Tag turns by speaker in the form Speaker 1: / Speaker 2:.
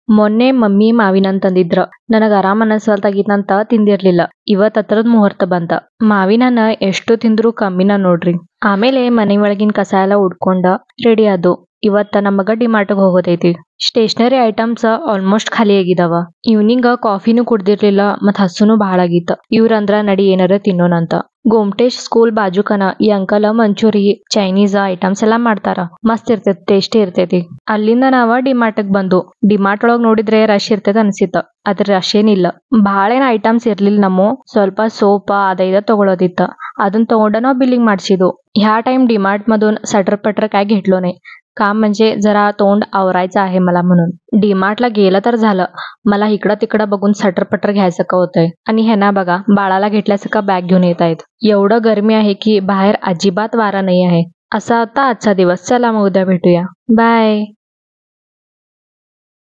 Speaker 1: ಮೊನ್ನೆ ಮಮ್ಮಿ ಮಾವಿನ ಹಣ್ಣ್ ತಂದಿದ್ರ. ನನಗ ಆರಾಮ್ ಅನಸ್ವಲ್ತಾಗಿತ್ತಂತ ತಿಂದಿರ್ಲಿಲ್ಲ. ಇವತ್ ಅದ್ರದ್ ಮುಹೂರ್ತ ಬಂತ. ಮಾವಿನ ಹಣ್ಣ ಎಷ್ಟು ತಿಂದ್ರು ಕಮ್ಮಿನ ನೋಡ್ರಿ. ಆಮೇಲೆ ಮನೆ ಒಳಗಿನ ಕಸ ಎಲ್ಲ ಉಡ್ಕೊಂಡ ರೆಡಿ ಆದು. ಇವತ್ತ ನಮಗ ಡಿಮಾರ್ಟ್ಗೆ ಹೋಗೋದೈತಿ. ಸ್ಟೇಷನರಿ ಐಟಮ್ಸ್ ಆಲ್ಮೋಸ್ಟ್ ಖಾಲಿ ಆಗಿದಾವ. ಈವ್ನಿಂಗ್ ಕಾಫಿನೂ ಕುಡ್ದಿರ್ಲಿಲ್ಲ ಮತ್ ಹಸುನು ಬಹಳ ಆಗಿತ್ತ. ಇವ್ರಂದ್ರ ನಡಿ ಏನಾರ ತಿನ್ನೋಣಂತ. ಗೋಮಟೇಶ್ ಸ್ಕೂಲ್ ಬಾಜುಕನ ಈ ಅಂಕಲ್ ಮಂಚೂರಿ ಚೈನೀಸ್ ಐಟಮ್ಸ್ ಎಲ್ಲಾ ಮಾಡ್ತಾರ. ಮಸ್ತ್ ಇರ್ತೈತಿ, ಟೇಸ್ಟಿ ಇರ್ತೈತಿ. ಅಲ್ಲಿಂದ ನಾವ ಡಿಮಾರ್ಟ್ಗ್ ಬಂದು. ಡಿಮಾರ್ಟ್ ಒಳಗ್ ನೋಡಿದ್ರೆ ರಶ್ ಇರ್ತೈತಿ ಅನ್ಸಿತ್ತ. ಅದ್ರ ರಶ್ ಏನಿಲ್ಲ. ಭಾಳೇನ ಐಟಮ್ಸ್ ಇರ್ಲಿಲ್ಲ ನಮ್ಮು. ಸ್ವಲ್ಪ ಸೋಪ ಅದ ತಗೊಳೋದಿತ್ತ. ಅದನ್ನ तगोंड नाव बिलिंग ಮಾಡ್ಸಿದ್ವು. ह्या टाइम डीमार्ट मधून सटर-पटर काय घेतलो नाही. काम म्हणजे जरा तोंड आवरायचं आहे मला म्हणून. डीमार्टला गेलं तर झालं. मला इकडं तिकडं बघून सटर-पटर घ्यायचं होतंय. आणि ह्यांना बघा बाळाला घेतल्यासारखं बॅग घेऊन येत आहेत. एवढं गरमी आहे की बाहेर अजिबात वारा नाही आहे. असा होता आजचा दिवस. चला मग उद्या भेटूया. बाय.